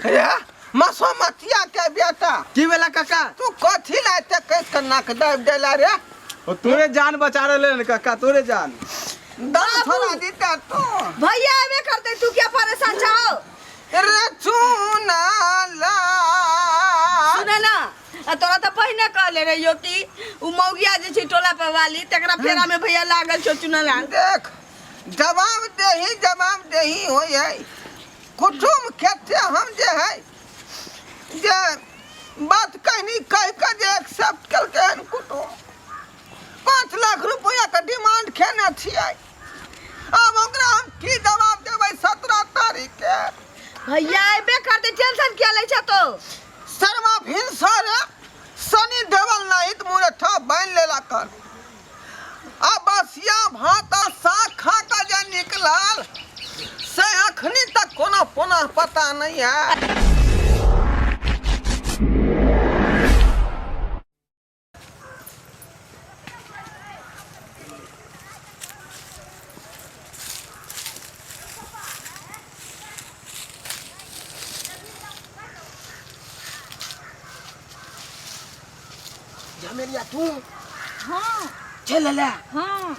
अरे मसोमतिया के बेटा की बेला काका तू कथी लाते कैस के नाक दाब देला रे ओ तोरे जान बचा रहे न काका तोरे जान दम थोड़ा दीता तो भैया एबे करते तू क्या परेशान छाओ रे चूना ला सुने ना तोरा तो पहिने कहले रहियो कि उ मौगिया जे छी टोला पे वाली तकरा फेरा में भैया लागल छो चुनला देख जवाब देही हो है कुटुम कहते हम जे है जे बात कहनी कह के जे एक्सेप्ट करके कुटुम 5 लाख रुपया का डिमांड खेने छियै अब ओकरा हम की जवाब देबै 17 तारीख के भैया एबे करते टेंशन क्या ले छ तो शर्मा भिनसर सनी देवल नहीं तो मुरे था बैन लेला कर अब बसिया भात साग खा का जे निकलल से अखनी तक कोनो पुनः पता नहीं है जमेलिया तू हां चल ले हां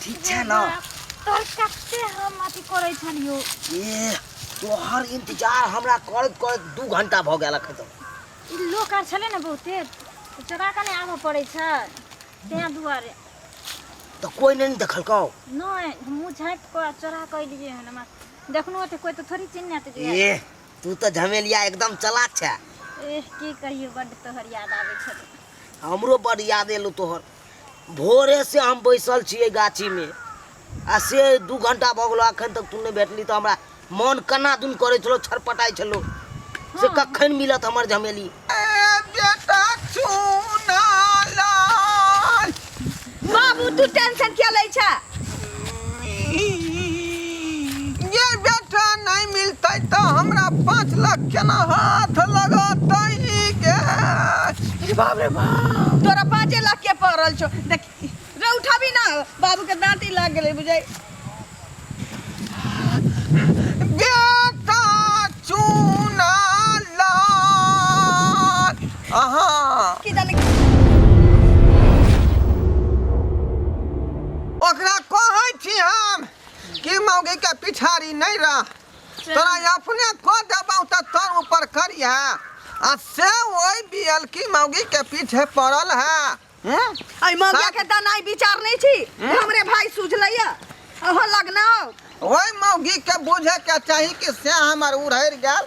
ठीक है ना तोर कते हम अथी करै छलियो ए तोहर इंतजार हमरा करत 2 घंटा भ गेल खतम ई लोग आर छले न बहुते चोरा के नै आबे पड़ै छ तें दुआरे तो कोई नहीं देखल कौ नै हमहु झाँप के चोरा क लिए हन हम देखनो त कोई तो थोड़ी चिन्हत जे ए तू तो झमेलिया एकदम चलाक छ एह की कहियो बड तोहर याद आवे छ हमरो बड़ याद एलो तोहर भोरे से हम बैसल छिए गाछी में आ से 2 घंटा भ गेलो अखन तक तू नहीं भेटली तो हमरा मन कना दुन करे छलो छरपटाई छलो से कखन मिलत हमर झमेली ए बेटा चूना लाल बाबू तू टेंशन क्या ले छ ये बेटा नहीं मिलता तो हमरा 5 लाख केना हाथ लगातई के अरे बाप रे बाप तोरा 5 लाख के पड़ल छो देख रे उठाबी ना बाबू के दांती लाग गेले बुझाई बेटा चूना लाल आहा की जाने ओकरा कहै छी हम कि मौगी के पिछाड़ी नहीं रह तोरा अपने को दबाऊ त तोर ऊपर करिया आ से ओई बियल की मौगी के पीछे पड़ल है आई मौगिया के दनाई विचार नहीं छी हमरे भाई सुझलैया ओहो लगना ओई मौगी के बुझे के चाही कि से हमर उड़ैर गेल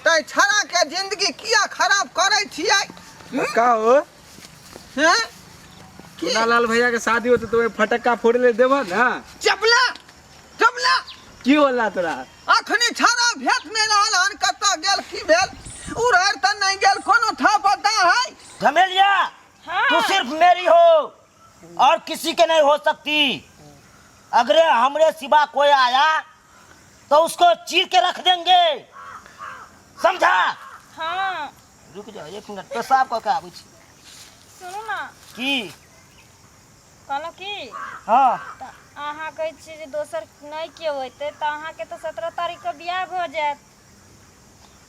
तै छड़ा के जिंदगी किया खराब करे छियै का हो हैं चुनालाल भैया के शादी होते तो फटक्का फोड़ ले देबा ना चपला चपला की होला तोरा अखनी छड़ा भेट में रहल हन कत्ता गेल की भेल उड़ैर त नहीं गेल कोनो था पता है झमेलिया तू सिर्फ मेरी हो और किसी के नहीं हो सकती अगर हमरे सिवा कोई आया तो उसको चीर के रख देंगे समझा हां रुक जा 1 मिनट पेशाब क के आबै छी सुनु ना की कहलो की हां त आहा कहै छी जे दोसर नहीं के होइते त आहा के तो 17 तारीख के बियाह भ जात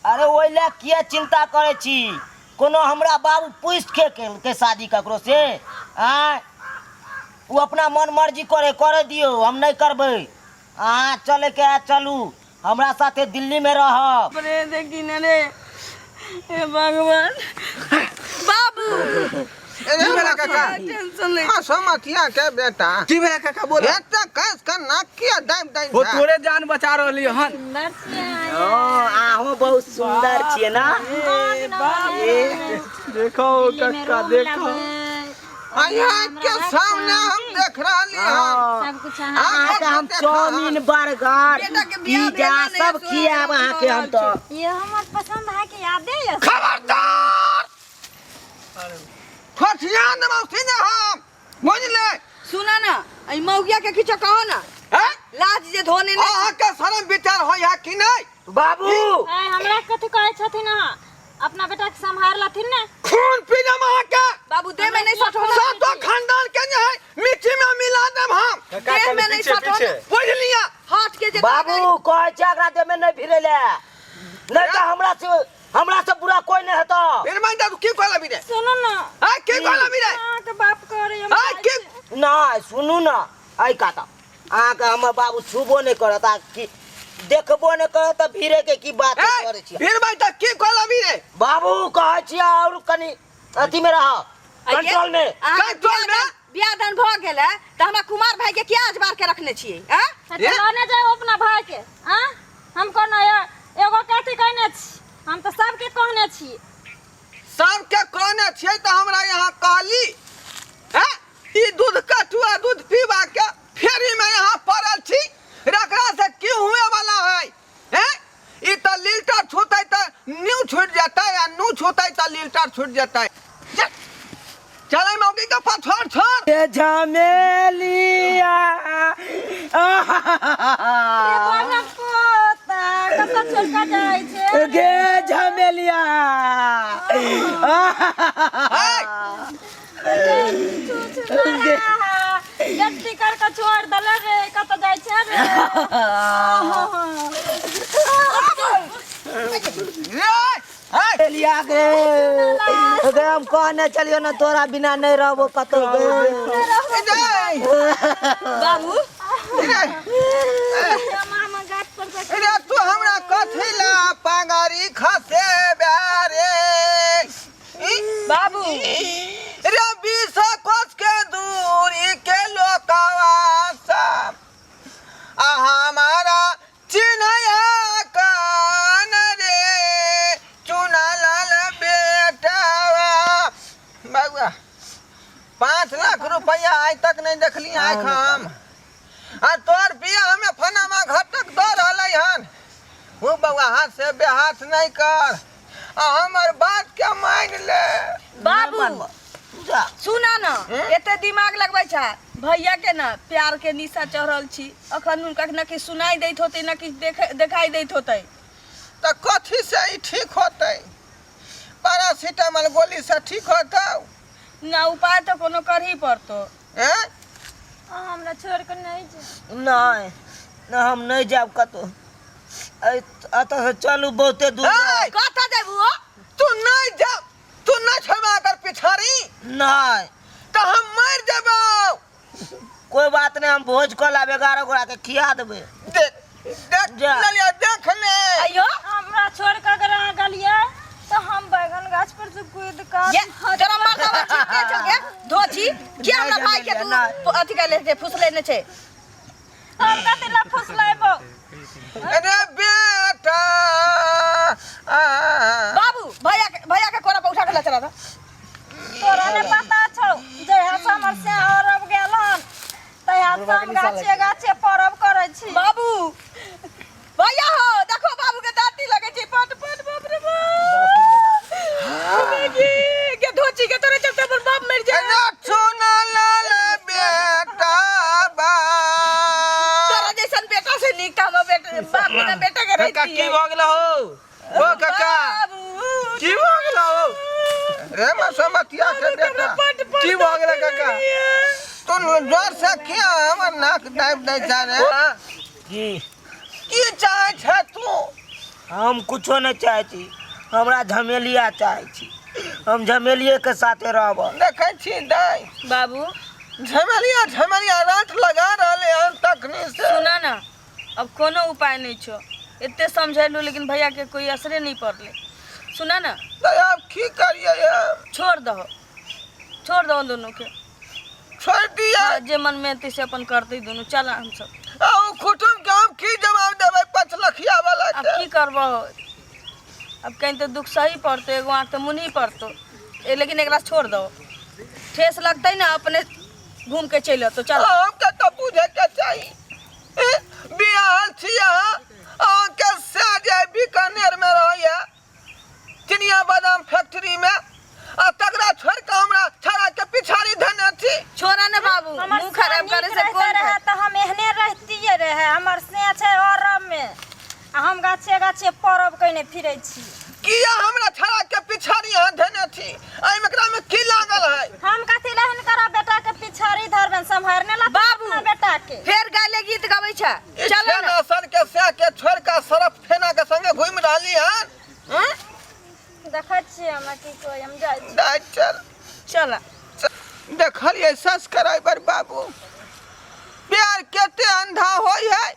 अरे ओइला किया चिंता करे छी कोनो हमरा बाबू पूछ के शादी ककरो से आ वो अपना मन मर्जी करे दियो हम नहीं करबे चले के चलू हमरा साथे दिल्ली में रह अपने देखी न रे हे भगवान बाबू ए मेरा काका टेंशन ले समतिया के बेटा की बेला काका बोल एत कैस का नाक किया दाम दाम वो तोरे जान बचा रहली हन सुंदर छी ओ आहो बहुत सुंदर छिए ना देखो काका देखो आया के सामने हम देख रहली हन सब कुछ आहा के हम चाउमीन बर्गर पिज्जा सब खियाब आहा के हम तो ये हमर पसंद है कि यादे है खबरदार फटिया न मौसी ने हम बुझले सुना ना आई मौगिया के किछो कहो ना हैं लाज जे धोने ने आहा के शरम विचार होय है कि नहीं बाबू हमरा कथि कहै छथिन अपना बेटा के संभाल लथिन ने खून पी जमा के बाबू दे में नहीं सट होला सातो खानदान के जे है मिट्टी में मिला देब हम काका देह में कनी नहीं पीछे सटो। पीछे बुझ लिया हट के जे बाबू कहै छै एकरा दे में नहीं भिरे ले नहीं तो हमरा से बुरा कोई नहीं हेतो फिर मैं तू की कहला भी रे सुनो ना हां की कहला भी रे मां के बाप करे हां की नहीं सुनू ना आई काता आके हमर बाबू छुबो नहीं करत आ कि देखबो नहीं करत त भिरे के की बात करे छी फिर मैं तू की कहला भी रे बाबू कहै छी और कनी अथी में रह कंट्रोल में कंट्रोल में बियाह दान भ गेलै त हमरा कुमार भाई के किया अजबार के रखने छियै हैं चलाने जाओ अपना भाई के हां हम कोनो एगो कथि कहने छी हम तो सबके कहने छी सबके कहने छियै त हमरा यहाँ कहली हैं ई दूध कटुआ दूध पीवा के फेरी में यहाँ पड़ल छी रखला से की हुए वाला है हैं ई त लीटर छूतै त न्यू छूट जाता है न्यू छूतै त लीटर छूट जाता है चले मौगी का पछोड़ छोड़ ये झमेलिया कोना पोता कत छोड़का जाय छे गे झमेलिया गट्टी कर के छोड़ दले रे कत जाय छे रे झमेलिया गे गे हम कहने चलियो ना तोरा बिना नहीं रहबो कतो गे बाबू मामा गाछ पर से रे तू हमरा कथि ला पांगारी खसे बारे बाबू रे 20 कोस के दूरी के लोकवा सब आ हमारा चिन्हया कान रे चुना लाल बेटावा बाबा 5 लाख रुपया आज तक नहीं देखली आँख हम आ तोर बियाह में फनामा घटक दो रहलै हन वो बउआ हाथ से बेहाथ नहीं कर आ हमर बात के मान ले बाबू सुना ना एते दिमाग लगबै छै भैया के ना प्यार के निशा चढ़ल छी अखन उनका न कि सुनाई दैत होते न कि दिखाई दैत होते त कथी से ई ठीक होतै पैरासिटामोल गोली से ठीक होतौ ना उपाय तो कोनो करही पड़तो हैं हमरा छोड़ के नहीं जा नहीं ना हम नहीं जाब कतो अतः से चलू बहुते दूर ए! कथा देबू तू नहीं जा तू नहीं छोड़ा कर पिछाड़ी नहीं तो हम मर जबौ कोई बात नहीं हम भोज कर लाब 11 गोरा के खिया देबे देख देख जा। ललिया देख ले अयो हमरा छोड़ के अगर आ गलिए तो हम बैगन गाछ पर से कूद कर ये तोरा मरदवा छिके छके धोची क्या हमरा भाई के तू अथि के ले फुसले ने छै हम कते ला फुसलाइबो अरे बेटा बाबू भैया के कोरा पे उठा के ले चला था तोरा ने पता छौ जे हमर से औरब गेलन त हम गाछे गाछे परब करै छी बाबू भैया हो देखो बाबू के दांती लगे छै पट पट बाप रे बाप के धोची के तोरे चलते हमर बाप मर जाए ना सुना लाल बेटा बा तोरा जैसन बेटा से निक हम बेटा बाप बिना बेटा के काका रहती की भ गेलो हो ओ काका की भ गेलो हो रे मसमतिया के बेटा की भ गेलो काका तू जोर से किया हमर नाक दाब दे जा रे की चाहे छै तू हम कुछो नहीं चाहे छी हमरा झमेलिया चाहे छी हम झमेलिए के साथे रहब देखै छी दाई बाबू झमेलिया रात लगा रहले हन तखनी से सुना ना अब कोनो उपाय नहीं छो इतने समझेलू लेकिन भैया के कोई असरे नहीं पड़ले सुना ना तो अब की करिए छोड़ दो दोनों के छोड़ दिया जे मन में तिसे अपन करते दोनों चला हम सब आ कुटुम के हम की जवाब देबै 5 लखिया वाला अब के की करबो अब कहीं तो दुख सही पड़तो एगो आँख तो मुँह पड़तो लेकिन एकरा छोड़ दो ठेस लगते ना अपने घूम के चलो तो चल हम के तो बुझे के चाहिए बियाह छिया आ के साजे बीकानेर में रहया चिनिया बादाम फैक्ट्री में आ तगड़ा छोड़ के हमरा छड़ा के पिछाड़ी धने छी छोड़ा ना बाबू मुंह खराब करे से कौन रहे त हम एहने रहतिए रहे हमर से छै औरब में आ हम गाछे गाछे परब कइने फिरै छी किया हमरा छड़ा के पिछाड़ी हाथ धने थी आई में एकरा में की लागल है हम कथी लहन करा बेटा के पिछाड़ी धरबन संभारने ला बाबू। ना बेटा के फेर गाले गीत गाबै छ चलो ना सर के से के छोड़ का सरफ फेना के संगे घूम रहली हन देखै छी हम की कोई हम जाय छी डाक्टर चल देखलिए सब्सक्राइबर बाबू प्यार केते अंधा होई है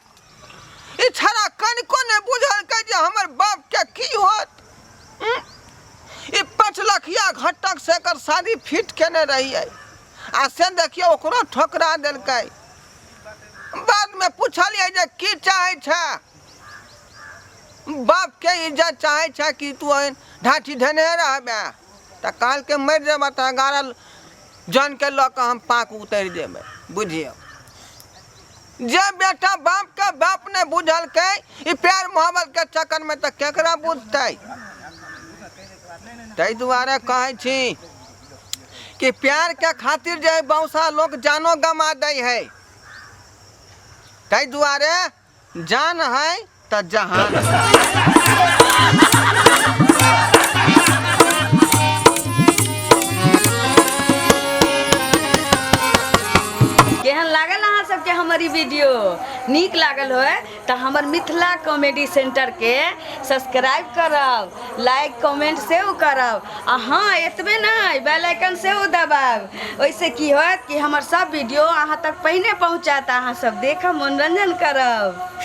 ई छड़ा कनिको ने बुझल के जे हमर बाप के की होत ई 5 लखिया घटक से कर शादी फिट केने रही है आ से देखियो ओकरो ठोकरा देलकै बाद में पूछलिए जे की चाहे छ बाप के इज्जत चाहे छ कि तू ढाठी धने रहबे त काल के मर जेबा त 11 जन के ल के हम पाक उतर देबै बुझियो जे बेटा बाप का बाप ने बुझल के ई प्यार मोहब्बत के चक्कर में त केकरा बुझतै तै दुआरे कहै छी कि प्यार के खातिर जे बौसा लोग जानो गमा दै है तै दुआरे जान है त जहान केहन लागल अहाँ सबके हमारी वीडियो नीक लागल होय तो हमर मिथिला कॉमेडी सेंटर के सब्सक्राइब करब लाइक कमेंट सेहो करब आ हाँ एतबे नहीं बेल आइकन सेहो दबाब ओइसे की होत कि हमर सब वीडियो अहाँ तक पहिने पहुँचात अहाँ सब देखब मनोरंजन करब।